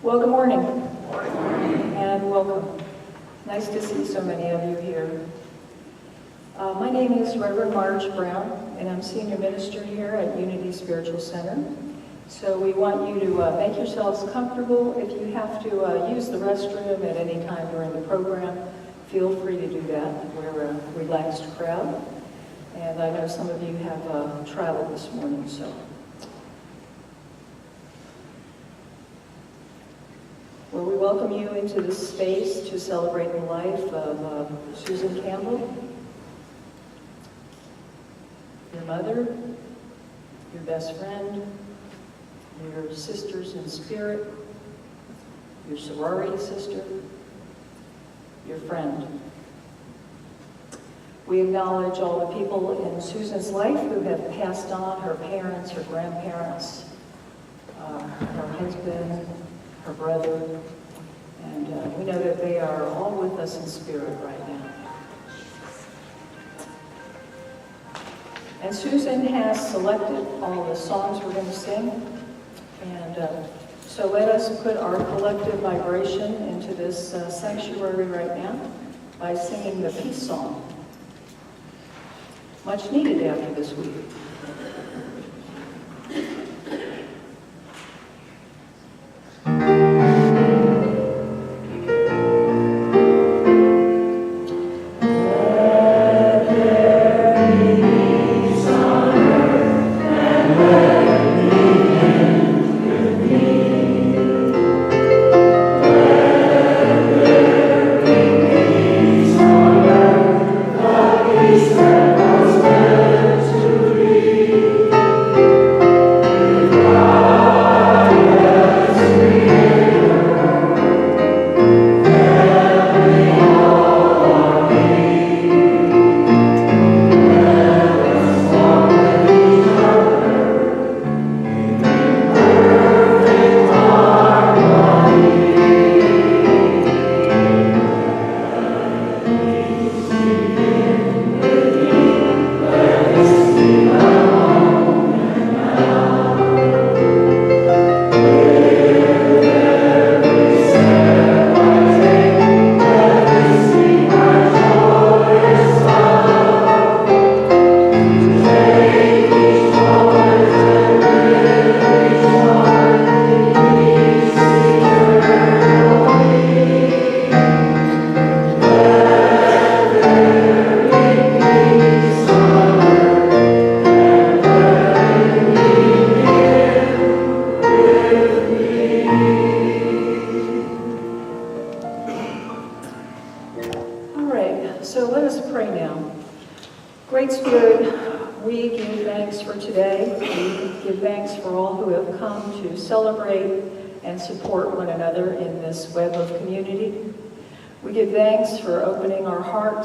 Well, good morning. And welcome. Nice to see so many of you here. My name is Reverend Marge Brown, and I'm Senior Minister here at Unity Spiritual Center. So we want you to make yourselves comfortable. If you have to use the restroom at any time during the program, feel free to do that. We're a relaxed crowd, and I know some of you have traveled this morning, so. Well, we welcome you into this space to celebrate the life of Susan Campbell, your mother, your best friend, your sisters in spirit, your sorority sister, your friend. We acknowledge all the people in Susan's life who have passed on, her parents, her grandparents, her husband, her brother, and we know that they are all with us in spirit right now. And Susan has selected all the songs we're going to sing, and so let us put our collective vibration into this sanctuary right now by singing the peace song, much needed after this week.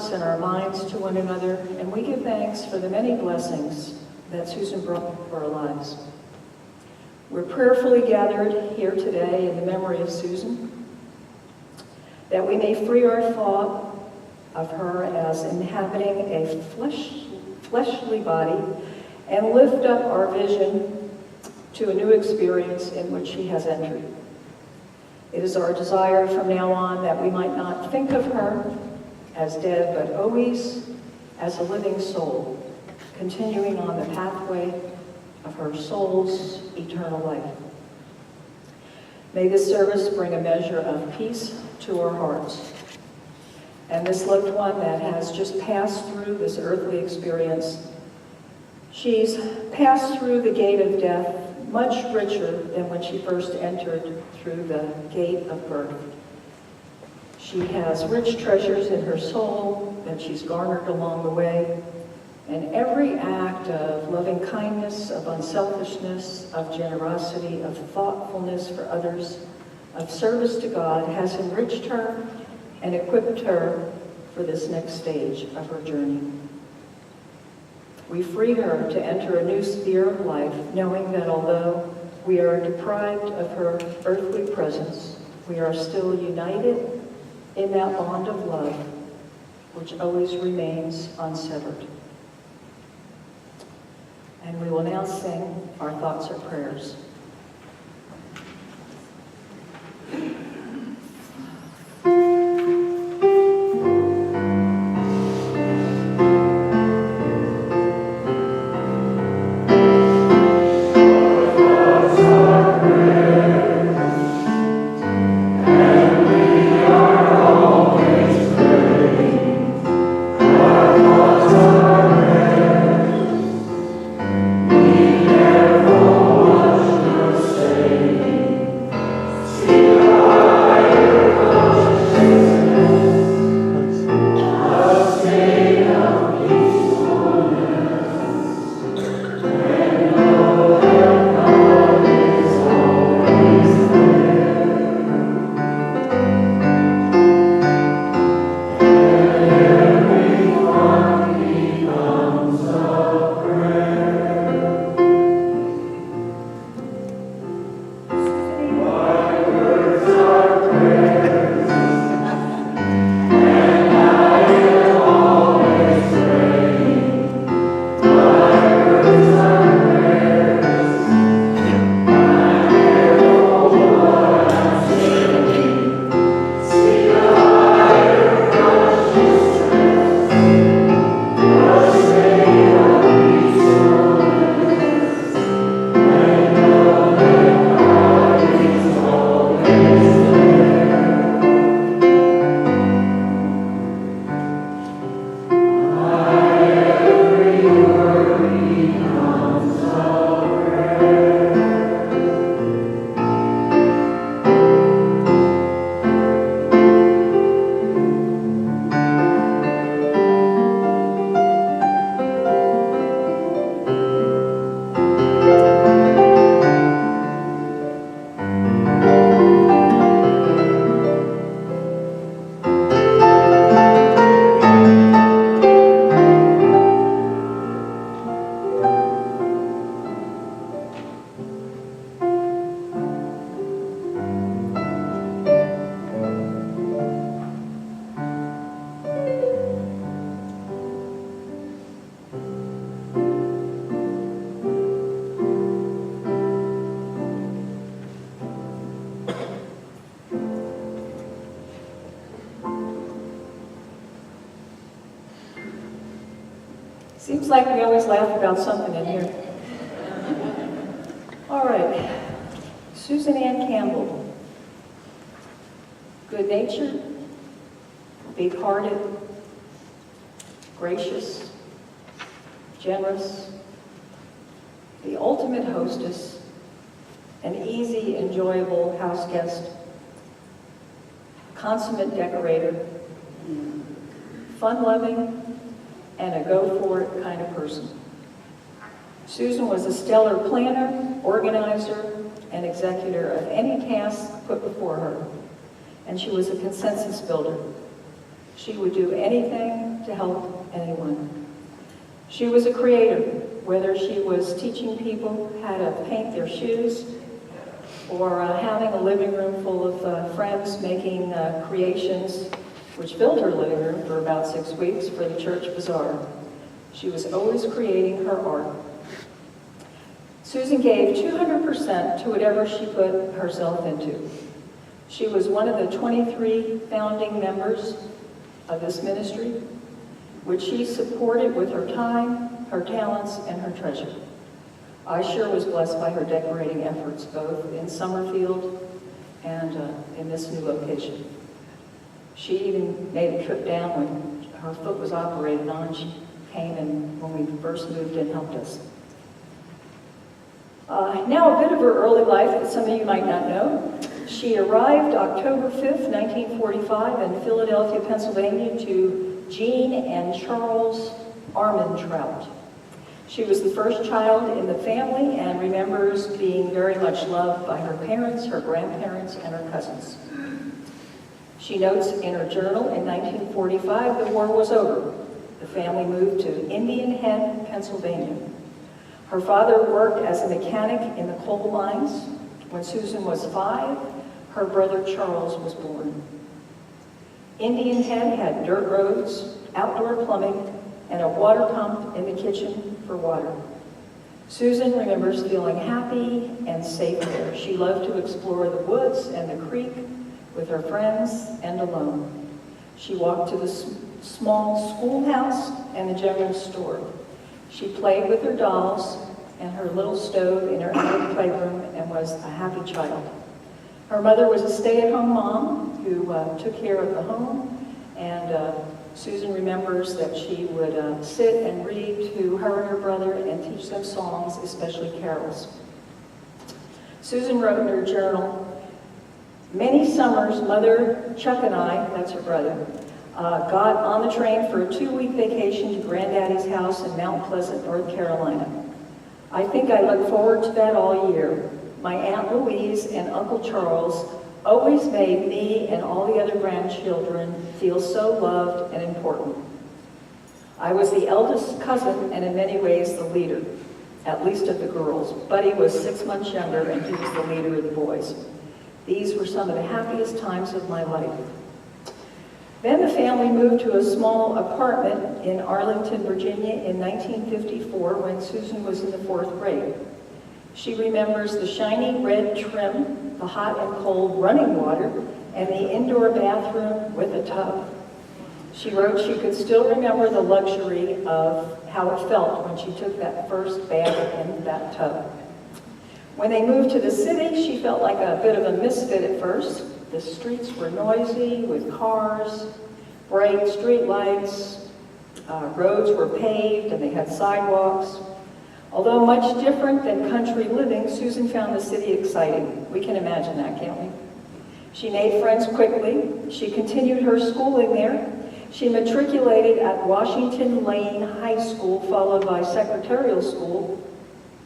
And our minds to one another, and we give thanks for the many blessings that Susan brought for our lives. We're prayerfully gathered here today in the memory of Susan, that we may free our thought of her as inhabiting a fleshly body and lift up our vision to a new experience in which she has entered. It is our desire from now on that we might not think of her as dead, but always as a living soul, continuing on the pathway of her soul's eternal life. May this service bring a measure of peace to our hearts. And this loved one that has just passed through this earthly experience, she's passed through the gate of death much richer than when she first entered through the gate of birth. She has rich treasures in her soul that she's garnered along the way, and every act of loving kindness, of unselfishness, of generosity, of thoughtfulness for others, of service to God has enriched her and equipped her for this next stage of her journey. We free her to enter a new sphere of life, knowing that although we are deprived of her earthly presence, we are still united in that bond of love, which always remains unsevered. And we will now sing our thoughts or prayers. Seems like we always laugh about something in here. All right. Susan Ann Campbell. Good-natured, big-hearted, gracious, generous, the ultimate hostess, an easy, enjoyable house guest, consummate decorator, fun-loving, and a go-for-it kind of person. Susan was a stellar planner, organizer, and executor of any task put before her, and she was a consensus builder. She would do anything to help anyone. She was a creator, whether she was teaching people how to paint their shoes or having a living room full of friends making creations, which filled her living room for about 6 weeks for the church bazaar. She was always creating her art. Susan gave 200% to whatever she put herself into. She was one of the 23 founding members of this ministry, which she supported with her time, her talents, and her treasure. I sure was blessed by her decorating efforts, both in Summerfield and in this new location. She even made a trip down when her foot was operated on. She came and when we first moved and helped us. Now a bit of her early life that some of you might not know. She arrived October 5th, 1945 in Philadelphia, Pennsylvania to Jean and Charles Armentrout. She was the first child in the family and remembers being very much loved by her parents, her grandparents, and her cousins. She notes in her journal, in 1945, the war was over. The family moved to Indian Head, Pennsylvania. Her father worked as a mechanic in the coal mines. When Susan was 5, her brother Charles was born. Indian Head had dirt roads, outdoor plumbing, and a water pump in the kitchen for water. Susan remembers feeling happy and safe there. She loved to explore the woods and the creek with her friends and alone. She walked to the small schoolhouse and the general store. She played with her dolls and her little stove in her attic playroom and was a happy child. Her mother was a stay-at-home mom who took care of the home, and Susan remembers that she would sit and read to her and her brother and teach them songs, especially carols. Susan wrote in her journal, "Many summers, Mother, Chuck, and I," that's her brother, got on the train for a 2-week vacation to Granddaddy's house in Mount Pleasant, North Carolina. I think I look forward to that all year. My Aunt Louise and Uncle Charles always made me and all the other grandchildren feel so loved and important. I was the eldest cousin and in many ways the leader, at least of the girls. Buddy was 6 months younger and he was the leader of the boys. These were some of the happiest times of my life." Then the family moved to a small apartment in Arlington, Virginia in 1954 when Susan was in the 4th grade. She remembers the shiny red trim, the hot and cold running water, and the indoor bathroom with a tub. She wrote she could still remember the luxury of how it felt when she took that first bath in that tub. When they moved to the city, she felt like a bit of a misfit at first. The streets were noisy with cars, bright street lights, roads were paved and they had sidewalks. Although much different than country living, Susan found the city exciting. We can imagine that, can't we? She made friends quickly. She continued her schooling there. She matriculated at Washington Lane High School, followed by Secretarial School,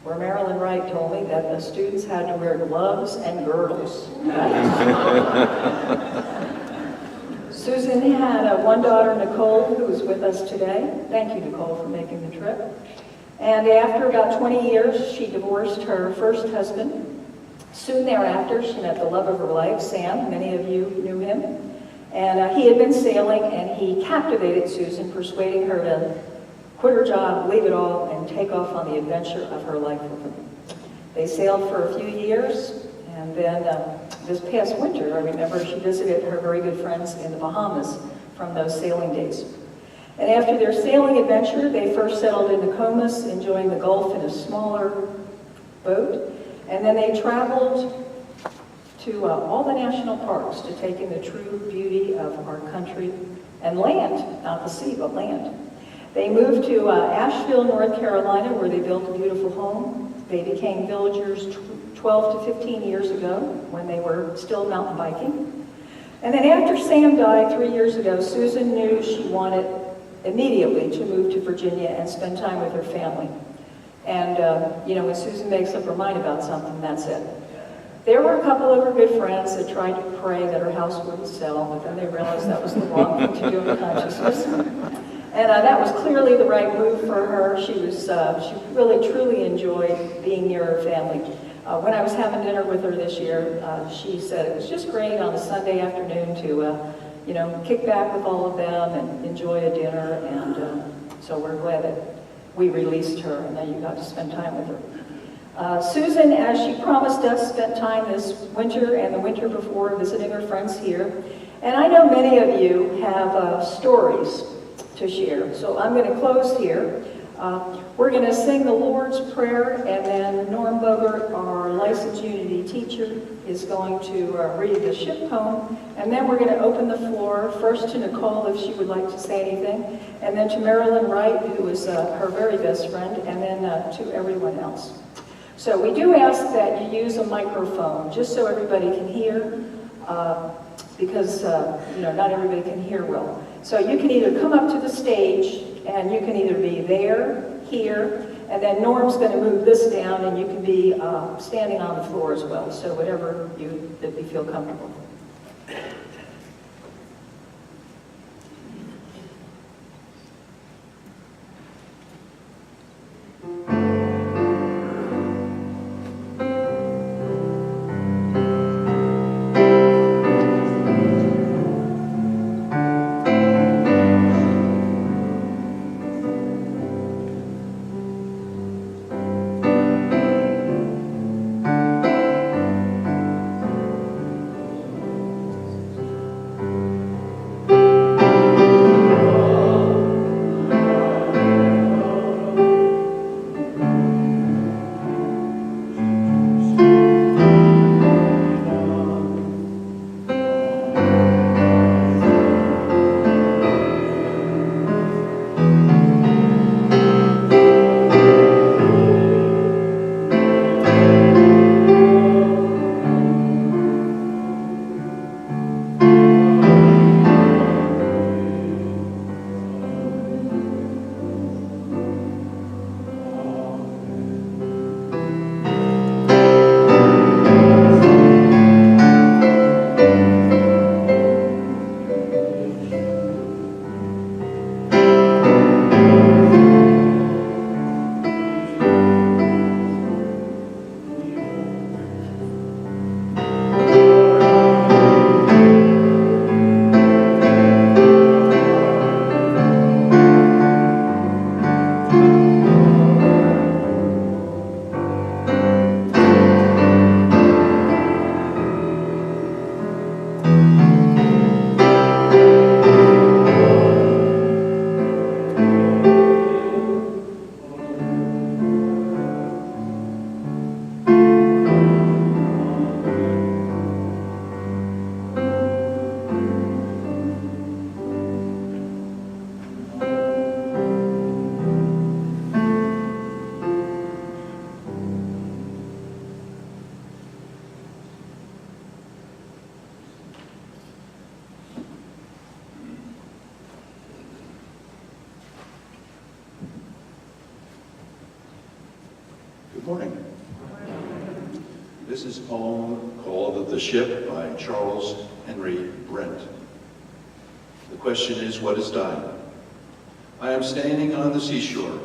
where Marilyn Wright told me that the students had to wear gloves and girdles. Susan had one daughter, Nicole, who is with us today. Thank you, Nicole, for making the trip. And after about 20 years, she divorced her first husband. Soon thereafter, she met the love of her life, Sam. Many of you knew him. And he had been sailing, and he captivated Susan, persuading her to quit her job, leave it all, and take off on the adventure of her life with him. They sailed for a few years, and then this past winter, I remember she visited her very good friends in the Bahamas from those sailing days. And after their sailing adventure, they first settled in Nokomis, enjoying the Gulf in a smaller boat. And then they traveled to all the national parks to take in the true beauty of our country and land, not the sea, but land. They moved to Asheville, North Carolina, where they built a beautiful home. They became villagers 12 to 15 years ago when they were still mountain biking. And then after Sam died 3 years ago, Susan knew she wanted immediately to move to Virginia and spend time with her family. And, when Susan makes up her mind about something, that's it. There were a couple of her good friends that tried to pray that her house wouldn't sell, but then they realized that was the wrong thing to do in consciousness. And that was clearly the right move for her. She really, truly enjoyed being near her family. When I was having dinner with her this year, she said it was just great on a Sunday afternoon to kick back with all of them and enjoy a dinner, and so we're glad that we released her and that you got to spend time with her. Susan, as she promised us, spent time this winter and the winter before visiting her friends here, and I know many of you have stories to share, so I'm going to close here. We're going to sing the Lord's Prayer, and then Norm Bogert, our licensed Unity teacher, is going to read the ship poem, and then we're going to open the floor first to Nicole if she would like to say anything, and then to Marilyn Wright, who is her very best friend, and then to everyone else. So we do ask that you use a microphone, just so everybody can hear, because not everybody can hear well. So you can either come up to the stage, and you can either be there, here, and then Norm's going to move this down, and you can be standing on the floor as well. So whatever you feel comfortable. Good morning. This is a poem called The Ship by Charles Henry Brent. The question is, what is dying? I am standing on the seashore.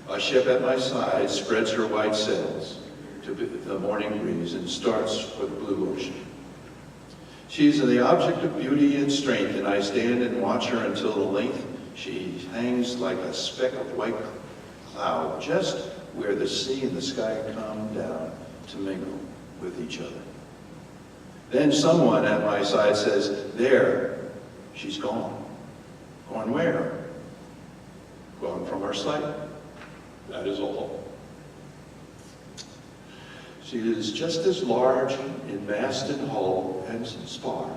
A ship at my side spreads her white sails to the morning breeze and starts for the blue ocean. She is the object of beauty and strength, and I stand and watch her until the length she hangs like a speck of white cloud just where the sea and the sky come down to mingle with each other. Then someone at my side says, there, she's gone. Gone where? Gone from our sight. That is all. She is just as large in mast and hull and spar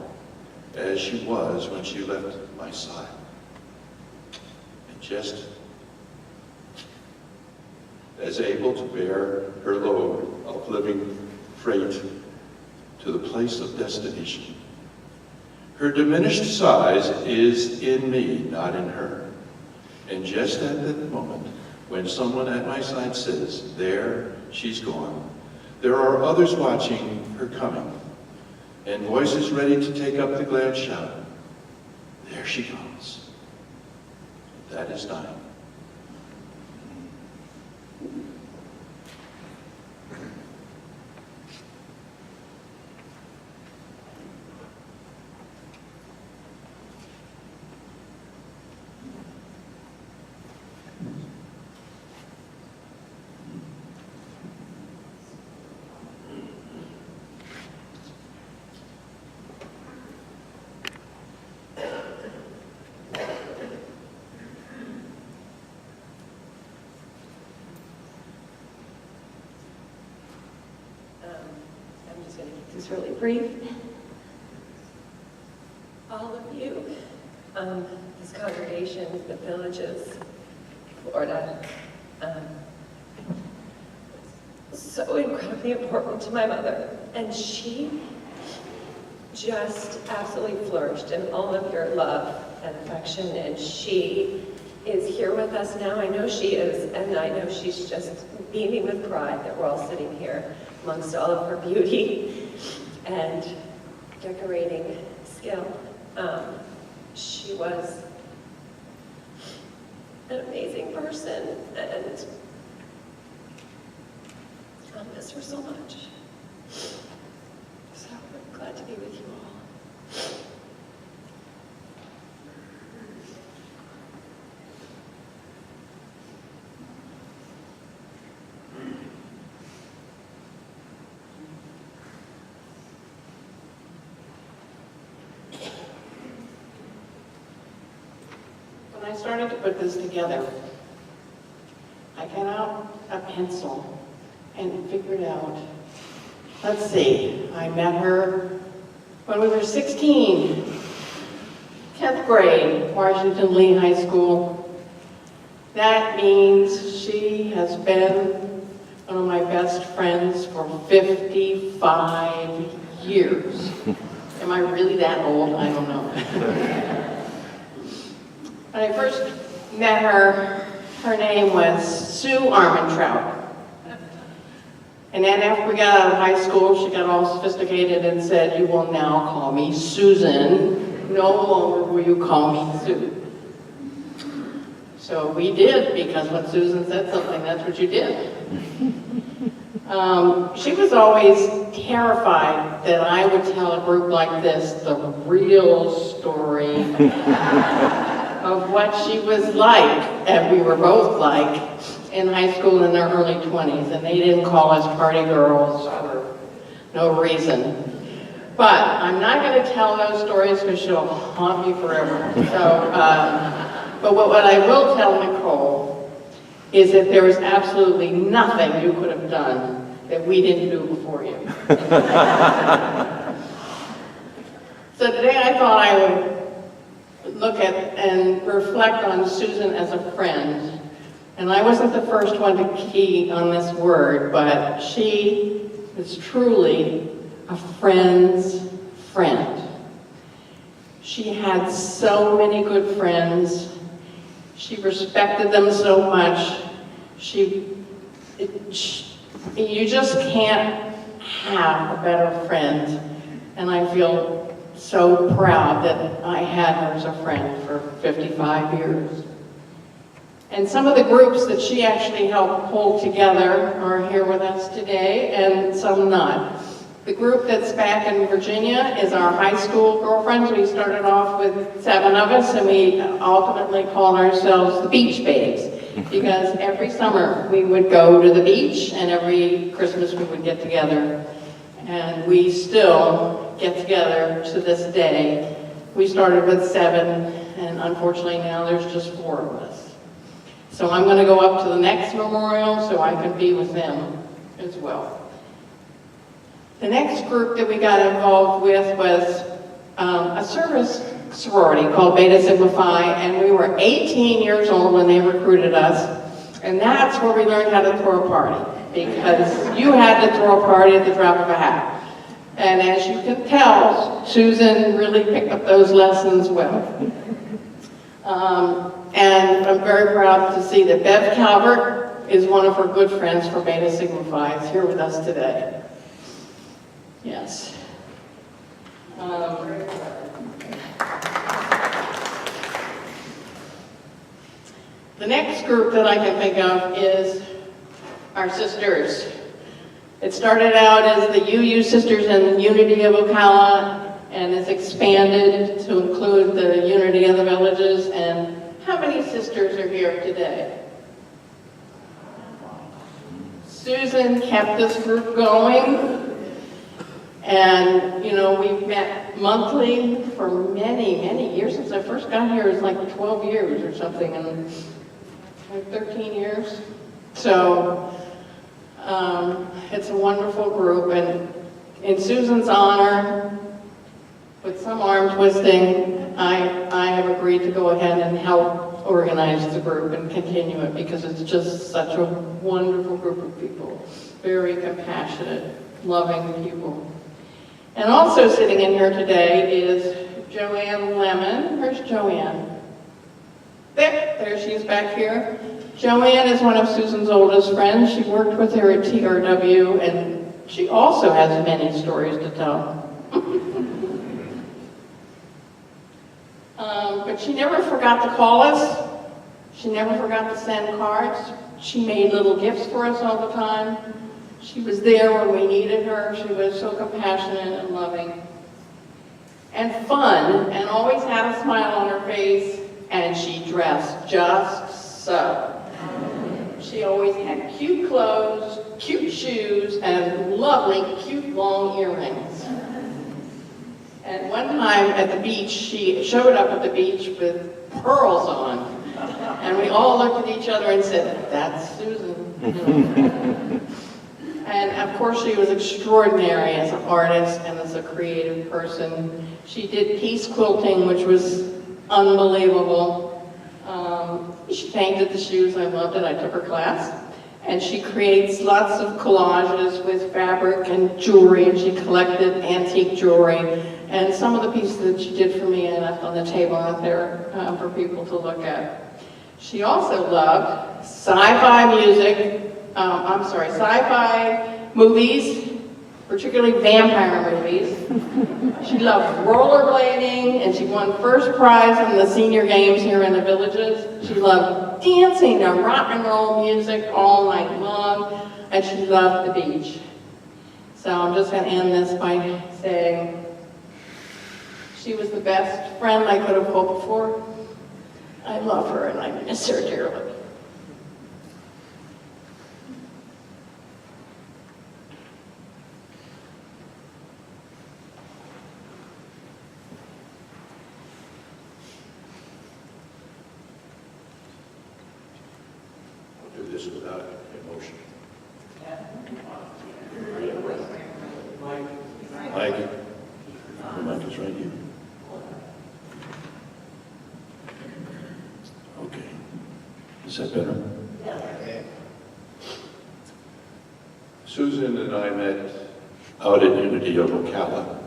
as she was when she left my side. And just as able to bear her load of living freight to the place of destination. Her diminished size is in me, not in her. And just at that moment, when someone at my side says, there, she's gone, there are others watching her coming, and voices ready to take up the glad shout. There she comes. That is dying. This is really brief. All of you, this congregation, the villages, Florida, so incredibly important to my mother. And she just absolutely flourished in all of your love and affection. And she is here with us now. I know she is, and I know she's just beaming with pride that we're all sitting here amongst all of her beauty and decorating skill. She was an amazing person, and I'll miss her so much. So I'm glad to be with you all. When I started to put this together, I got out a pencil and figured out, let's see, I met her when we were 16, 10th grade, Washington Lee High School. That means she has been one of my best friends for 55 years. Am I really that old? I don't know. When I first met her, her name was Sue Armentrout. And then after we got out of high school, she got all sophisticated and said, you will now call me Susan. No longer will you call me Sue. So we did, because when Susan said something, that's what you did. She was always terrified that I would tell a group like this the real story of what she was like, and we were both like, in high school in their early 20s, and they didn't call us party girls for no reason. But I'm not going to tell those stories because she'll haunt me forever. So, but what I will tell Nicole is that there was absolutely nothing you could have done that we didn't do before you. So today I thought I would look at and reflect on Susan as a friend. And I wasn't the first one to key on this word, but she is truly a friend's friend. She had so many good friends. She respected them so much. She You just can't have a better friend. And I feel so proud that I had her as a friend for 55 years. And some of the groups that she actually helped pull together are here with us today, and some not. The group that's back in Virginia is our high school girlfriends. We started off with 7 of us, and we ultimately called ourselves the Beach Babes, because every summer we would go to the beach, and every Christmas we would get together. And we still get together to this day. We started with 7, and unfortunately now there's just 4 of us. So I'm going to go up to the next memorial so I can be with them as well. The next group that we got involved with was a service sorority called Beta Sigma Phi, and we were 18 years old when they recruited us, and that's where we learned how to throw a party, because you had to throw a party at the drop of a hat. And as you can tell, Susan really picked up those lessons well. And I'm very proud to see that Bev Calvert is one of her good friends for Beta Sigma Phi. Is here with us today. Yes. The next group that I can think of is our sisters. It started out as the UU Sisters in Unity of Ocala, and it's expanded to include the Unity of the Villages. And how many sisters are here today? Susan kept this group going. And, you know, we've met monthly for many, many years. Since I first got here, it's like 12 years or something, and like 13 years. So it's a wonderful group. And in Susan's honor, with some arm twisting, I have agreed to go ahead and help organize the group and continue it, because it's just such a wonderful group of people. Very compassionate, loving people. And also sitting in here today is Joanne Lemon. Where's Joanne? There she is back here. Joanne is one of Susan's oldest friends. She worked with her at TRW, and she also has many stories to tell. But she never forgot to call us. She never forgot to send cards. She made little gifts for us all the time. She was there when we needed her. She was so compassionate and loving and fun, and always had a smile on her face, and she dressed just so. She always had cute clothes, cute shoes, and lovely, cute, long earrings. And one time at the beach, she showed up at the beach with pearls on, and we all looked at each other and said, "That's Susan." And of course, she was extraordinary as an artist and as a creative person. She did piece quilting, which was unbelievable. She painted the shoes. I loved it. I took her class. And she creates lots of collages with fabric and jewelry, and she collected antique jewelry. And some of the pieces that she did for me I left on the table out there for people to look at. She also loved sci-fi music. Sci-fi movies, particularly vampire movies. She loved rollerblading, and she won first prize in the senior games here in the Villages. She loved dancing to rock and roll music all night long, and she loved the beach. So I'm just going to end this by saying she was the best friend I could have hoped for. I love her, and I miss her dearly. Without emotion. Mike. The mic is right here. Okay. Is that better? Yeah. Susan and I met out at Unity of Ocala.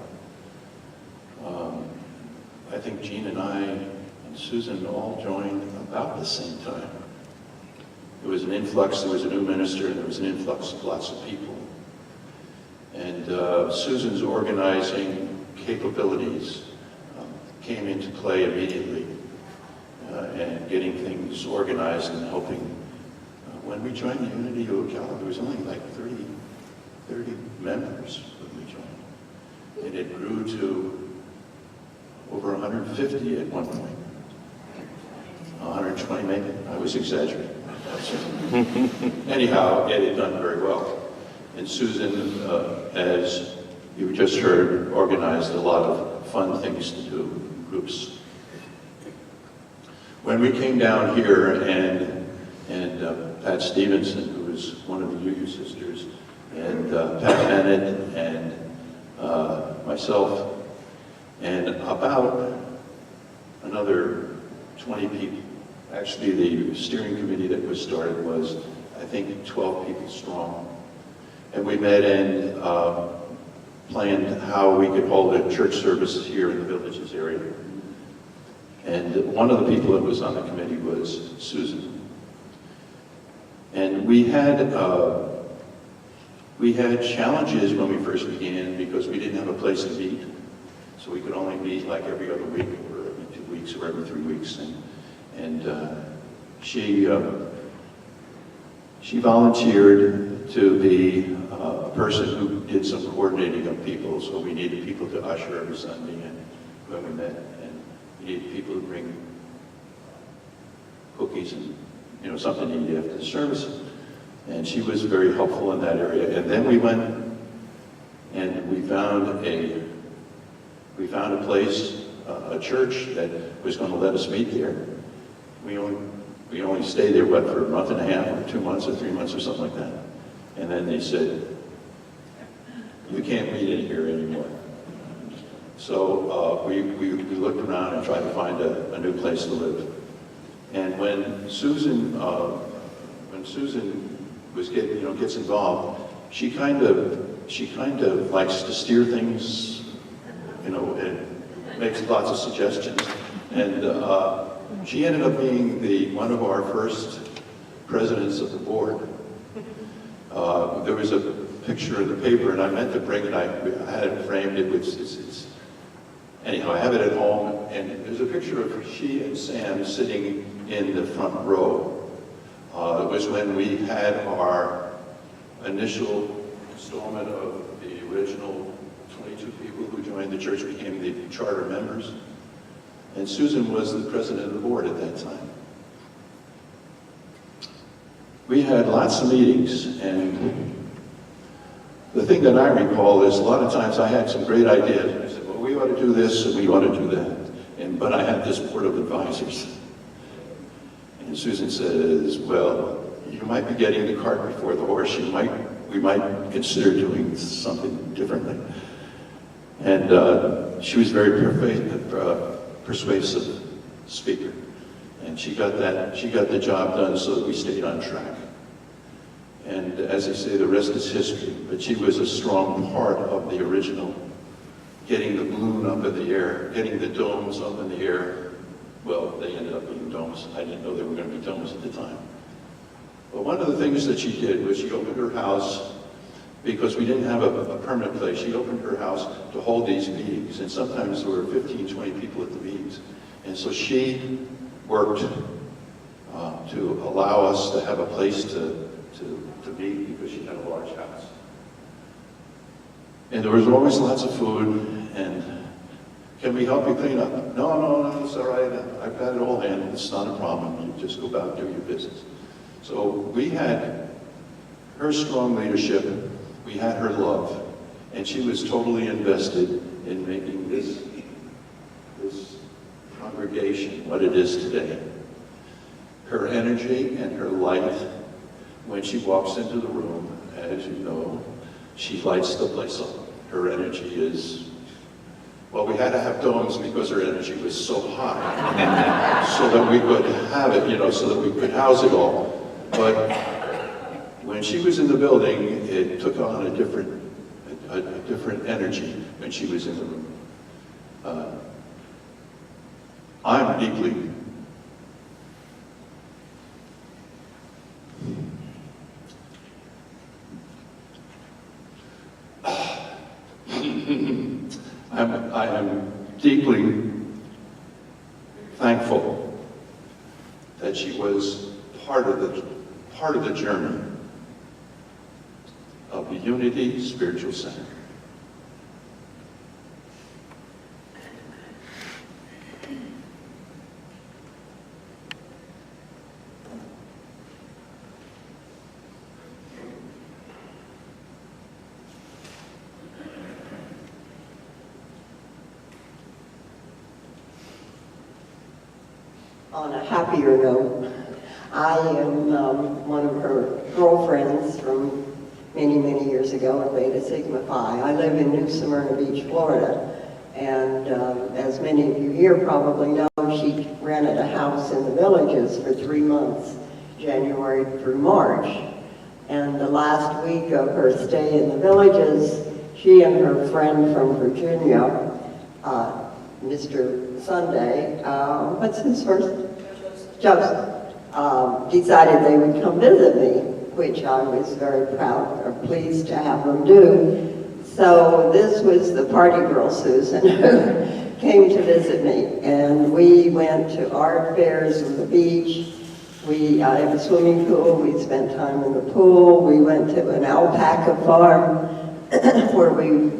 I think Jean and I and Susan all joined about the same time. There was an influx, there was a new minister, and there was an influx of lots of people. And Susan's organizing capabilities came into play immediately, and getting things organized and helping. When we joined the Unity Ocala, there was only like 30 members when we joined. And it grew to over 150 at one point. 120 maybe, I was exaggerating. Anyhow, it had done very well. And Susan, as you just heard, organized a lot of fun things to do in groups. When we came down here and Pat Stevenson, who was one of the UU sisters, and Pat Bennett and myself, and about another 20 people. Actually, the steering committee that was started was, I think, 12 people strong. And we met and planned how we could hold a church service here in the Villages area. And one of the people that was on the committee was Susan. And we had challenges when we first began because we didn't have a place to meet. So we could only meet like every other week or every 2 weeks or every 3 weeks. And she volunteered to be a person who did some coordinating of people. So we needed people to usher every Sunday when we met. And we needed people to bring cookies and something to eat after the service. And she was very helpful in that area. And then we went and we found a place, a church that was going to let us meet there. We only stayed there, for a month and a half or 2 months or 3 months or something like that. And then they said, you can't meet in here anymore. So we looked around and tried to find a new place to live. And when Susan was gets involved, she kind of likes to steer things, and makes lots of suggestions. And she ended up being one of our first presidents of the board. There was a picture in the paper, and I meant to bring it. I had it framed. Anyhow, I have it at home, and there's a picture of she and Sam sitting in the front row. It was when we had our initial installment of the original 22 people who joined the church, became the charter members. And Susan was the president of the board at that time. We had lots of meetings, and the thing that I recall is a lot of times I had some great ideas. I said, well, we ought to do this and we ought to do that. But I had this board of advisors. And Susan says, well, you might be getting the cart before the horse. We might consider doing something differently. And she was very persuasive speaker. And she got the job done so that we stayed on track. And as I say, the rest is history. But she was a strong part of the original, getting the balloon up in the air, getting the domes up in the air. Well, they ended up being domes. I didn't know they were going to be domes at the time. But one of the things that she did was she opened her house, because we didn't have a permanent place. She opened her house to hold these meetings. And sometimes there were 15, 20 people at the meetings. And so she worked to allow us to have a place to meet, because she had a large house. And there was always lots of food, and can we help you clean up? No, it's all right. I've got it all handled. It's not a problem. You just go about and do your business. So we had her strong leadership. We had her love. And she was totally invested in making this congregation what it is today. Her energy and her light, when she walks into the room, as you know, she lights the place up. Her energy is, well, we had to have domes because her energy was so high, so that we could have it, so that we could house it all. But when she was in the building, it took on a different energy when she was in the room. I am deeply thankful that she was part of the journey of the Unity Spiritual Center. On a happier note, I am one of her girlfriends from many, many years ago at Beta Sigma Phi. I live in New Smyrna Beach, Florida, and as many of you here probably know, she rented a house in the Villages for 3 months, January through March. And the last week of her stay in the Villages, she and her friend from Virginia, Mr. Sunday, what's his first? Joseph. Decided they would come visit me, which I was very proud or pleased to have them do. So this was the party girl, Susan, who came to visit me. And we went to art fairs on the beach. We have a swimming pool. We spent time in the pool. We went to an alpaca farm where we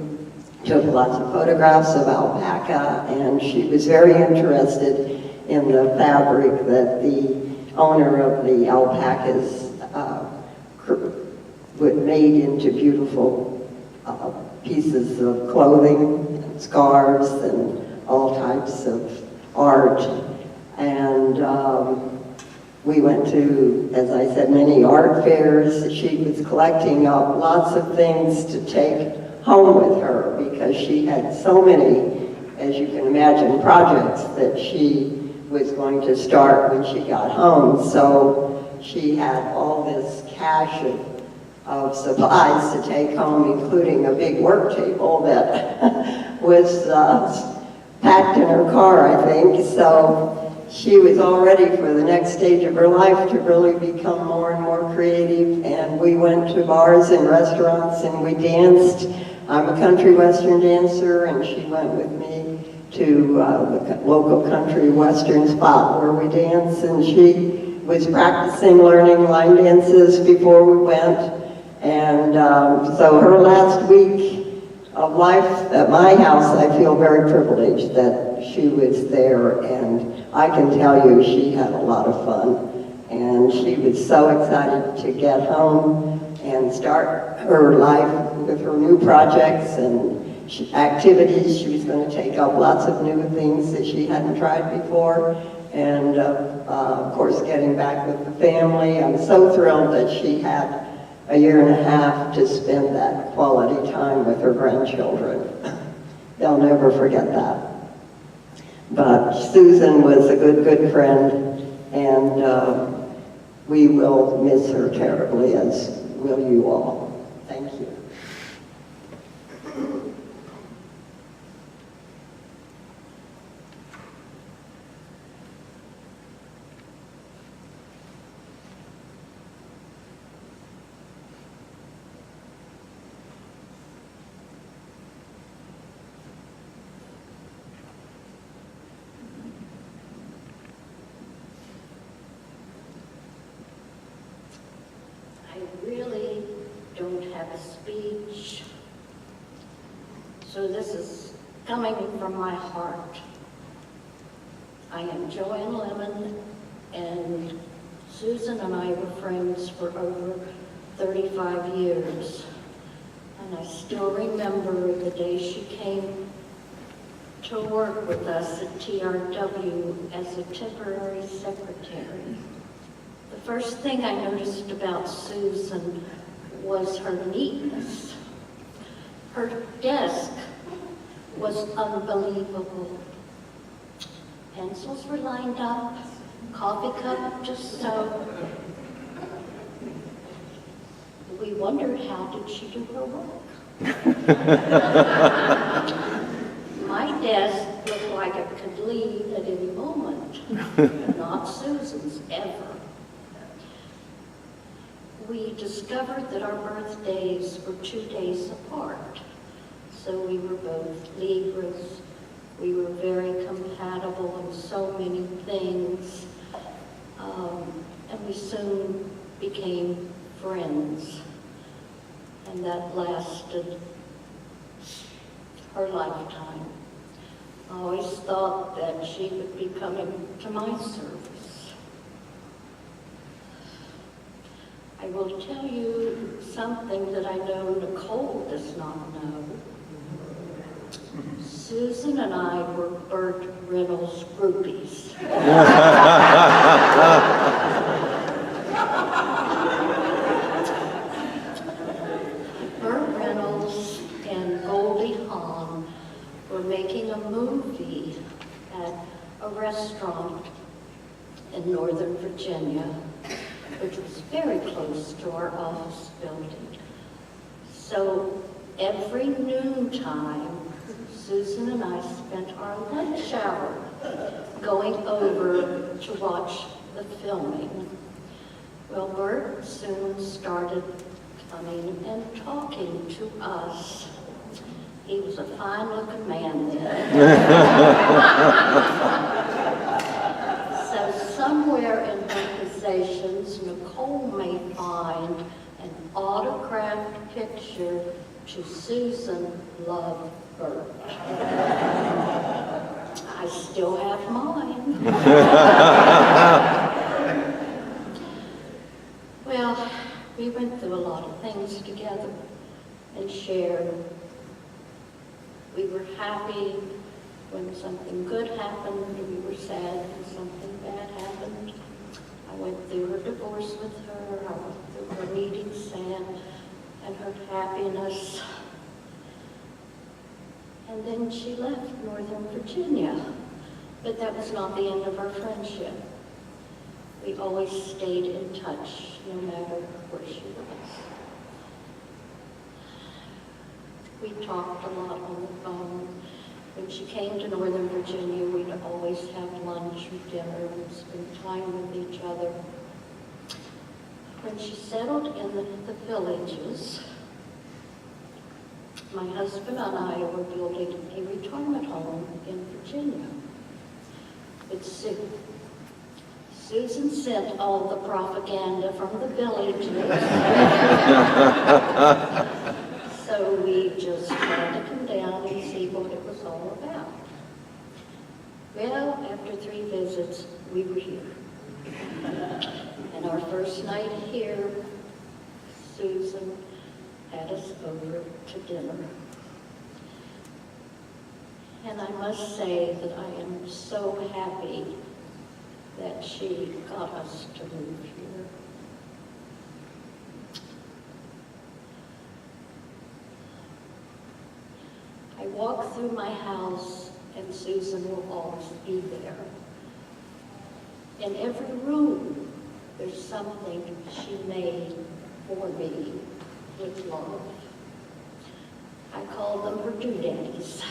took lots of photographs of alpaca, and she was very interested in the fabric that the owner of the alpacas made into beautiful pieces of clothing, and scarves, and all types of art. And we went to, as I said, many art fairs. She was collecting up lots of things to take home with her because she had so many, as you can imagine, projects that she was going to start when she got home. So she had all this cache of supplies to take home, including a big work table that was packed in her car, I think. So she was all ready for the next stage of her life to really become more and more creative. And we went to bars and restaurants and we danced. I'm a country western dancer, and she went with me to the local country western spot where we dance, and she was practicing learning line dances before we went. And so her last week of life at my house, I feel very privileged that she was there, and I can tell you she had a lot of fun. And she was so excited to get home and start her life with her new projects and activities. She was going to take up lots of new things that she hadn't tried before. And of course, getting back with the family. I'm so thrilled that she had a year and a half to spend that quality time with her grandchildren. They'll never forget that. But Susan was a good friend, and we will miss her terribly, as will you all. Thank you. I really don't have a speech, so this is coming from my heart. I am Joanne Lemon, and Susan and I were friends for over 35 years. And I still remember the day she came to work with us at TRW as a temporary secretary. The first thing I noticed about Susan was her neatness. Her desk was unbelievable. Pencils were lined up, coffee cup just so. We wondered, how did she do her work? My desk looked like it could leave at any moment. Not Susan's, ever. We discovered that our birthdays were 2 days apart. So we were both Libras. We were very compatible in so many things. And we soon became friends. And that lasted her lifetime. I always thought that she would be coming to my service. I will tell you something that I know Nicole does not know. Susan and I were Burt Reynolds groupies. Burt Reynolds and Goldie Hawn were making a movie at a restaurant in Northern Virginia, which was very close to our office building. So every noontime, Susan and I spent our lunch hour going over to watch the filming. Well, Bert soon started coming and talking to us. He was a fine-looking man then. So somewhere in her possessions, Nicole may find an autographed picture to Susan Love Burt. I still have mine. Well, we went through a lot of things together and shared. We were happy when something good happened, and we were sad when something bad happened. I went through her divorce with her, I went through her needing Sam and her happiness. And then she left Northern Virginia, but that was not the end of our friendship. We always stayed in touch, no matter where she was. We talked a lot on the phone. When she came to Northern Virginia, we'd always have lunch or dinner and spend time with each other. When she settled in the villages, my husband and I were building a retirement home in Virginia. But Susan sent all the propaganda from the villages. So we just had to come down and see what it was all about. Well, after 3 visits, we were here. And our first night here, Susan had us over to dinner. And I must say that I am so happy that she got us to move here. I walk through my house and Susan will always be there. In every room, there's something she made for me with love. I call them her doodads.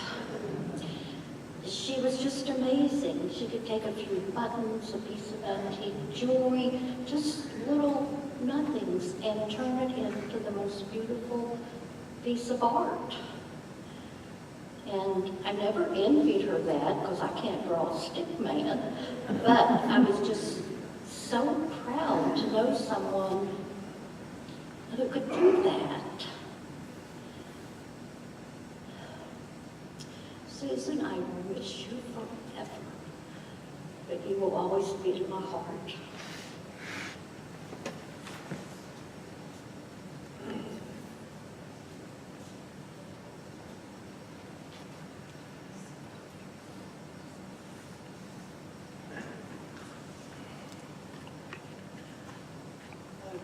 She was just amazing. She could take a few buttons, a piece of antique jewelry, just little nothings, and turn it into the most beautiful piece of art. And I never envied her that, because I can't draw a stick man, but I was just so proud to know someone who could do that. Susan, I wish you forever, but you will always be in my heart.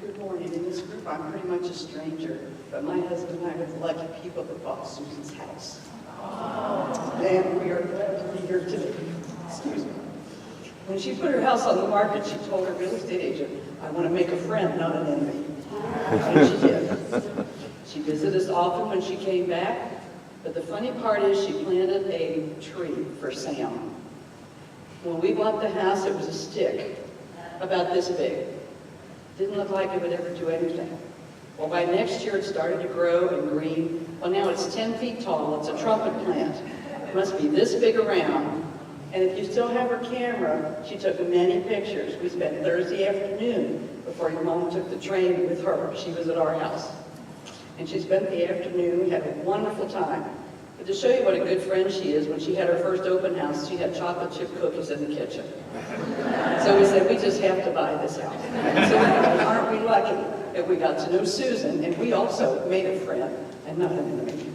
Good morning. In this group, I'm pretty much a stranger, but my husband and I are the lucky people that bought Susan's house. And we are glad to be here today. Excuse me. When she put her house on the market, she told her real estate agent, "I want to make a friend, not an enemy." And she did. She visited us often when she came back, but the funny part is she planted a tree for Sam. When we bought the house, it was a stick about this big. Didn't look like it would ever do anything. Well, by next year, it started to grow and green. Well, now it's 10 feet tall. It's a trumpet plant. It must be this big around. And if you still have her camera, she took many pictures. We spent Thursday afternoon before your mom took the train with her. She was at our house. And she spent the afternoon. We had a wonderful time. But to show you what a good friend she is, when she had her first open house, she had chocolate chip cookies in the kitchen. So we said, we just have to buy this house. So aren't we lucky that we got to know Susan, and we also made a friend and not an enemy.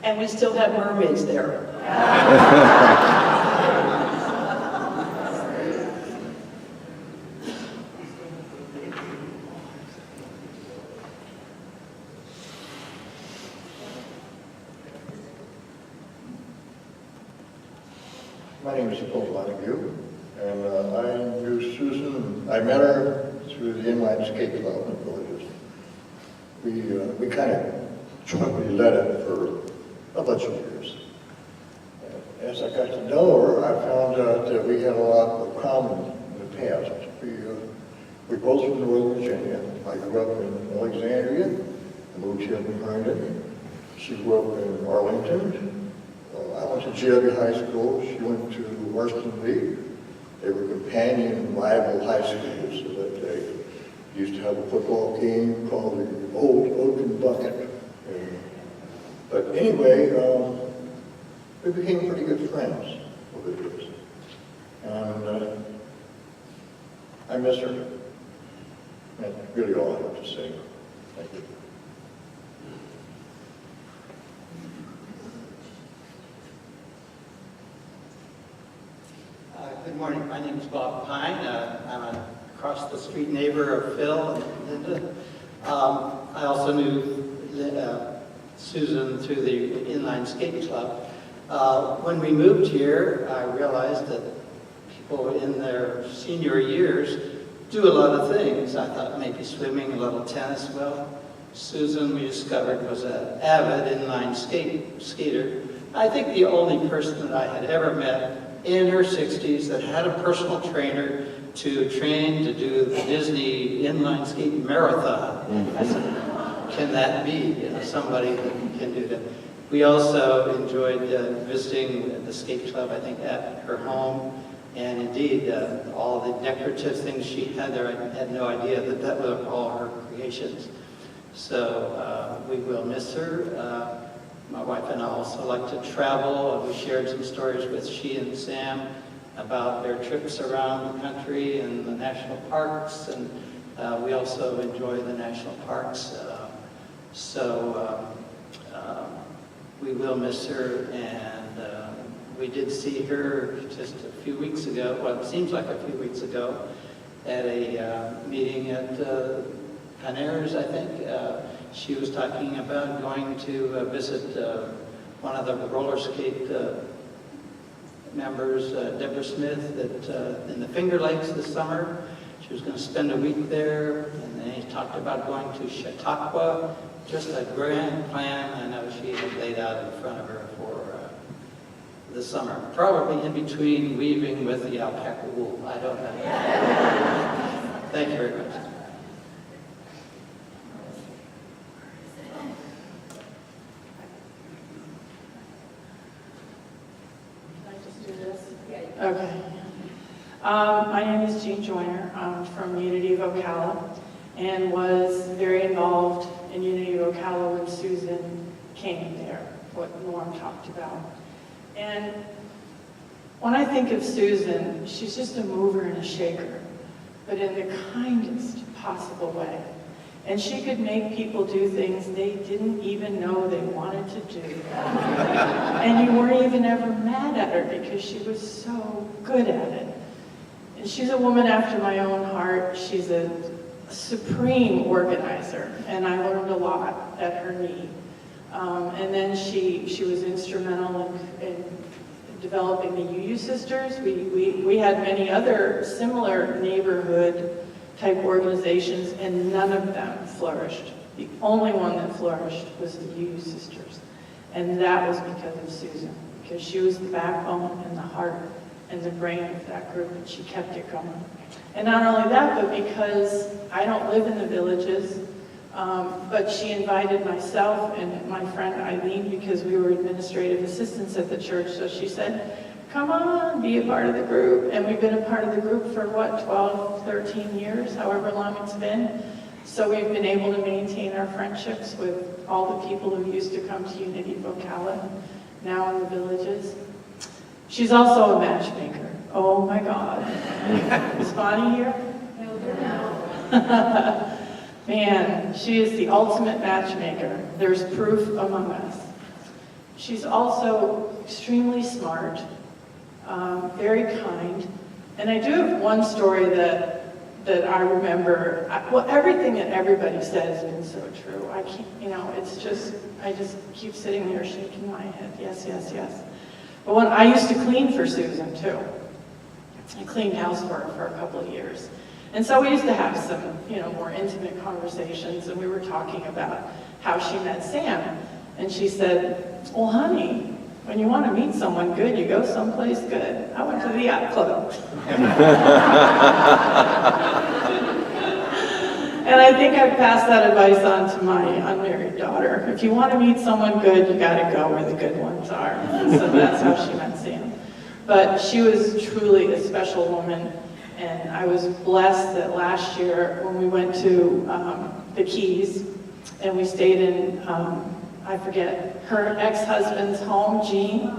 And we still have mermaids there. My name is Paul Montague, and I knew Susan. I met her through the Inline Skate Club in Villages. We kind of jointly led it for a bunch of years. And as I got to know her, I found out that we had a lot of common in the past. We both from Northern Virginia. I grew up in Alexandria, I moved here from Herndon. She grew up in Arlington. I went to GW High School. She went to Washington Lee. They were companion rival high schools, so that they used to have a football game called the Old Oaken Bucket. But anyway, we became pretty good friends over the years. And I miss her. That's really all I have to say. Thank you. Good morning. My name is Bob Pine. I'm an across the street neighbor of Phil and Linda. I also knew Susan through the Inline Skate Club. When we moved here, I realized that people in their senior years do a lot of things. I thought maybe swimming, a little tennis. Well, Susan, we discovered, was an avid inline skater. I think the only person that I had ever met in her 60s that had a personal trainer to train to do the Disney inline skate marathon. I said, can that be somebody that can do that? We also enjoyed visiting the skate club, I think, at her home. And indeed, all the decorative things she had there, I had no idea that that were all her creations. So we will miss her. My wife and I also like to travel. We shared some stories with she and Sam about their trips around the country and the national parks, and we also enjoy the national parks. We will miss her, and we did see her just a few weeks ago, well, it seems like a few weeks ago, at a meeting at Panera's, I think. She was talking about going to visit one of the roller skate members, Deborah Smith, in the Finger Lakes this summer. She was going to spend a week there, and then he talked about going to Chautauqua. Just a grand plan I know she had laid out in front of her for the summer. Probably in between weaving with the alpaca wool. I don't know. Thank you very much. Okay. My name is Jean Joyner. I'm from Unity of Ocala and was very involved in Unity of Ocala when Susan came there, what Norm talked about. And when I think of Susan, she's just a mover and a shaker, but in the kindest possible way. And she could make people do things they didn't even know they wanted to do. And you weren't even ever mad at her because she was so good at it. And she's a woman after my own heart. She's a supreme organizer, and I learned a lot at her knee. And then she was instrumental in developing the UU Sisters. We had many other similar neighborhood type organizations, and none of them flourished. The only one that flourished was the UU Sisters. And that was because of Susan, because she was the backbone and the heart the brain of that group, and she kept it going. And not only that, but because I don't live in the villages, but she invited myself and my friend Eileen, because we were administrative assistants at the church, so she said, come on, be a part of the group. And we've been a part of the group for, 12, 13 years, however long it's been. So we've been able to maintain our friendships with all the people who used to come to Unity of Ocala, now in the villages. She's also a matchmaker. Oh my God. Is Bonnie here? No. Man, she is the ultimate matchmaker. There's proof among us. She's also extremely smart, very kind. And I do have one story that I remember. Well, everything that everybody says has been so true. I can't, it's just, I just keep sitting there shaking my head. Yes, yes, yes. But when I used to clean for Susan too. I cleaned house for her for a couple of years. And so we used to have some, more intimate conversations, and we were talking about how she met Sam. And she said, well, honey, when you want to meet someone good, you go someplace good. I went to the yacht club. And I think I've passed that advice on to my unmarried daughter. If you want to meet someone good, you got to go where the good ones are. And so that's how she met Sam. But she was truly a special woman. And I was blessed that last year when we went to the Keys and we stayed in, I forget, her ex-husband's home, Gene,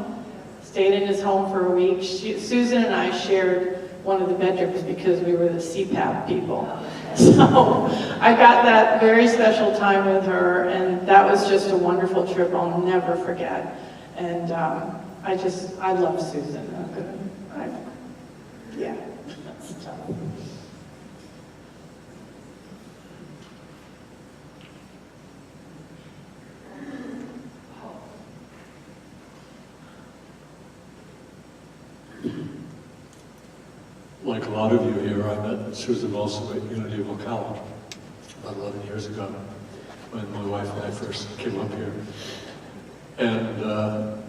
stayed in his home for a week. Susan and I shared one of the bedrooms because we were the CPAP people. So I got that very special time with her, and that was just a wonderful trip I'll never forget. And I love Susan. Yeah. Like a lot of you here, I met Susan also at Unity of Ocala about 11 years ago when my wife and I first came up here. And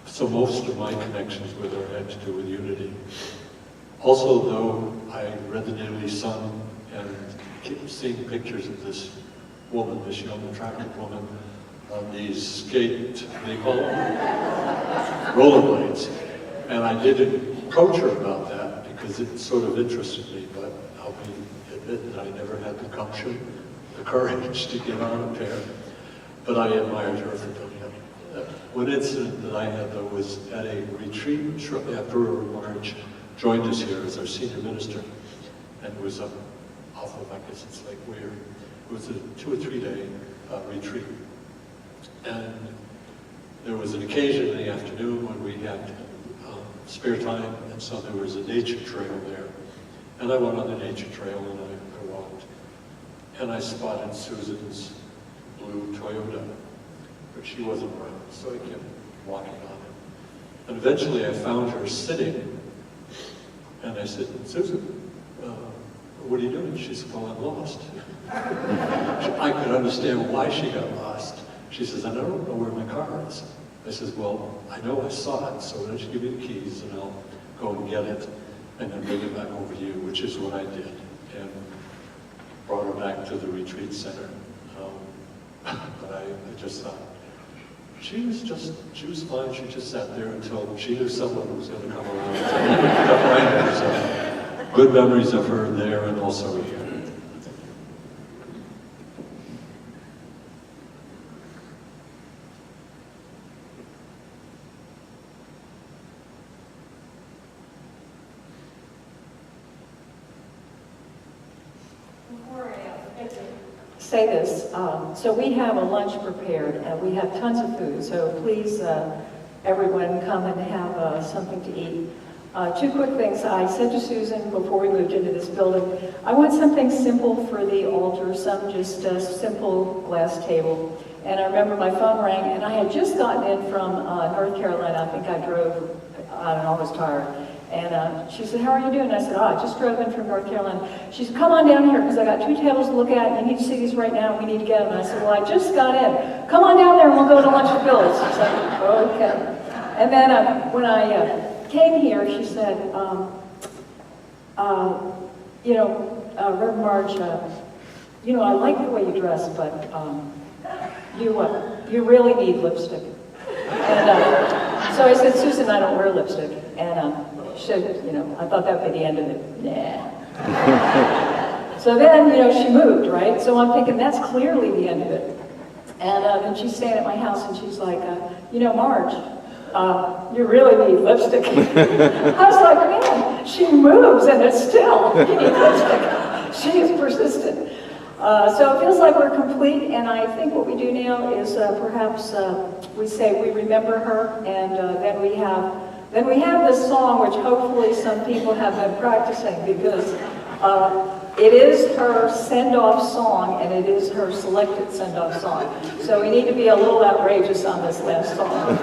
so most of my connections with her had to do with Unity. Also, though, I read the Daily Sun and kept seeing pictures of this woman, this young, attractive woman, on these they call them rollerblades. And I did approach her about that because it sort of interested me, but I'll admit that I never had the gumption, the courage to get on a pair. But I admired her for doing it. One incident that I had, though, was at a retreat shortly after March joined us here as our senior minister, and it was off of, I guess it's Lake Weir. It was a 2 or 3 day retreat. And there was an occasion in the afternoon when we had spare time, and so there was a nature trail there. And I went on the nature trail and I walked. And I spotted Susan's blue Toyota, but she wasn't around, so I kept walking on it. And eventually I found her sitting, and I said, Susan, what are you doing? She said, well, I'm lost. I could understand why she got lost. She says, I don't know where my car is. I says, well, I know I saw it, so why don't you give me the keys and I'll go and get it and then bring it back over to you, which is what I did. And brought her back to the retreat center. But I just thought, she was fine. She just sat there until she knew someone was going to come around. So good memories of her there and also here. Say this, so we have a lunch prepared and we have tons of food, so please everyone come and have something to eat. 2 quick things. I said to Susan before we moved into this building, I want something simple for the altar, just a simple glass table. And I remember my phone rang and I had just gotten in from North Carolina. I think I drove, I don't know, I was tired. And she said, how are you doing? I said, I just drove in from North Carolina. She said, come on down here because I got 2 tables to look at and you need to see these right now. We need to get them. And I said, well, I just got in. Come on down there and we'll go to lunch with Billy. She's like, okay. And then when I came here, she said, Reverend Marge, I like the way you dress, but you really need lipstick. And so I said, Susan, I don't wear lipstick. And she said, I thought that would be the end of it. Nah. So then, she moved, right? So I'm thinking, that's clearly the end of it. And then she's staying at my house, and she's like, Marge, you really need lipstick. I was like, man, she moves, and it's still, you need lipstick. She is persistent. So it feels like we're complete, and I think what we do now is perhaps we say we remember her, and then we have this song, which hopefully some people have been practicing, because it is her send-off song, and it is her selected send-off song. So we need to be a little outrageous on this last song.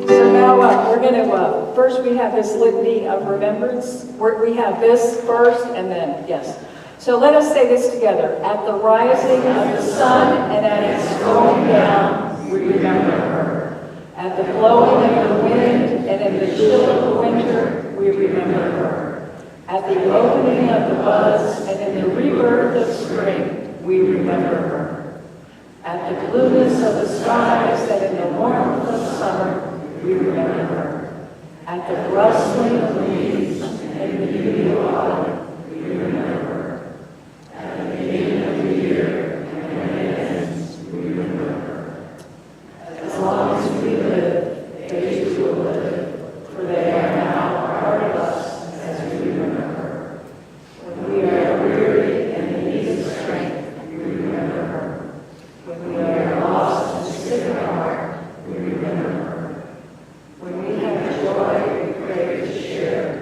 So now we're going to, first we have this litany of remembrance. We have this first, and then, yes. So let us say this together. At the rising of the sun and at its going down, we remember her. At the blowing of the wind and in the chill of the winter, we remember her. At the opening of the buds and in the rebirth of spring, we remember her. At the blueness of the skies and in the warmth of summer, we remember her. At the rustling of the leaves and the beauty of autumn, we remember her. At the beginning of the year and when it ends, we remember her. As long as we live, they too will live, for they are now a part of us as we remember her. When we are weary and in need of strength, we remember her. When we are lost and sick at heart, we remember her. When we have joy, we pray to share.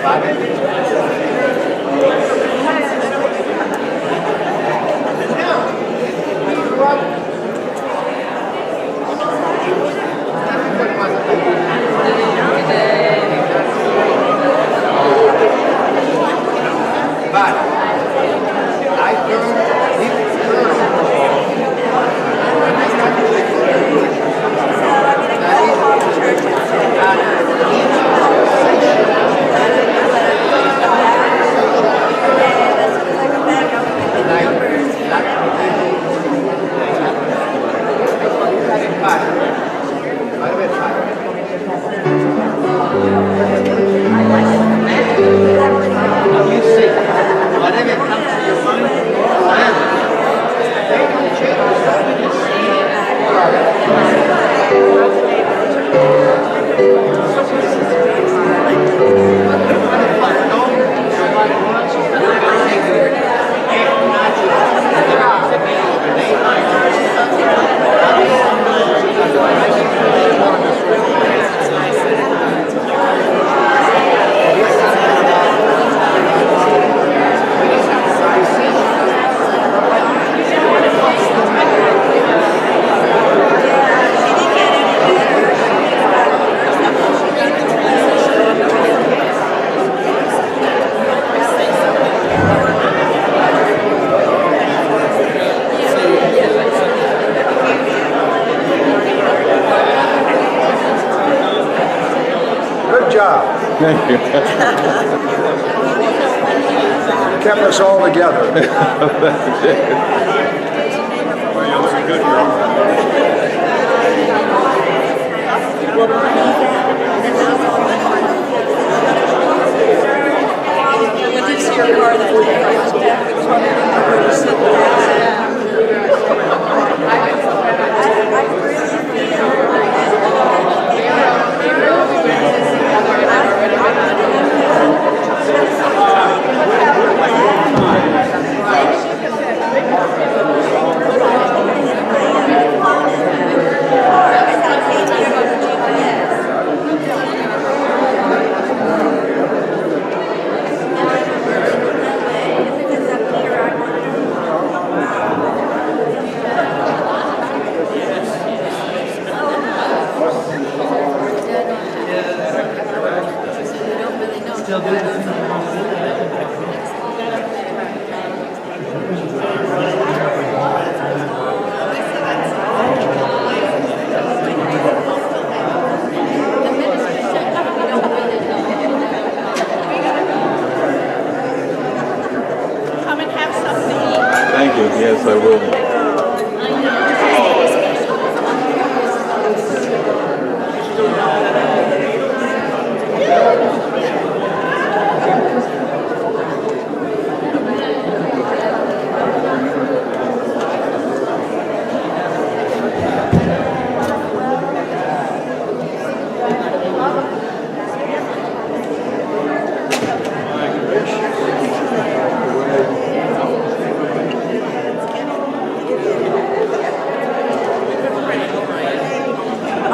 Thank you. Kept us all together. I did see your car that day. I was back in the truck and where to sit Thank you. Yes, I will.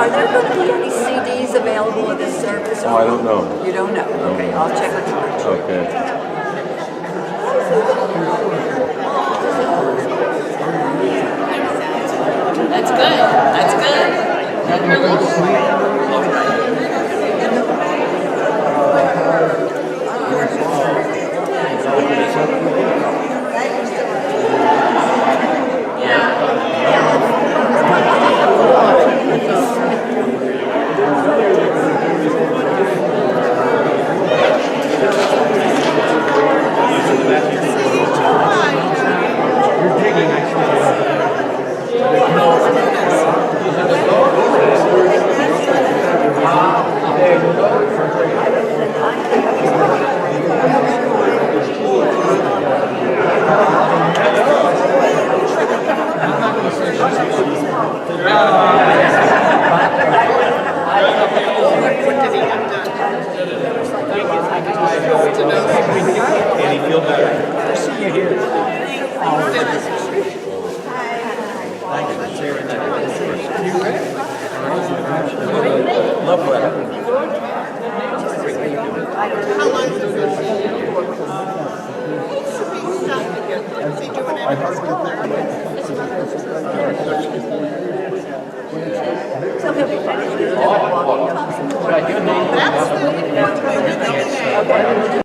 Are there going to be any CDs available in this service? Oh, I don't know. You don't know? Okay, I'll check with you. Okay. That's good. That's good. Can you feel better? I see you here. Thank you. See you right there. You ready? Love letter. So he'll be finished. Should I do a name? Okay.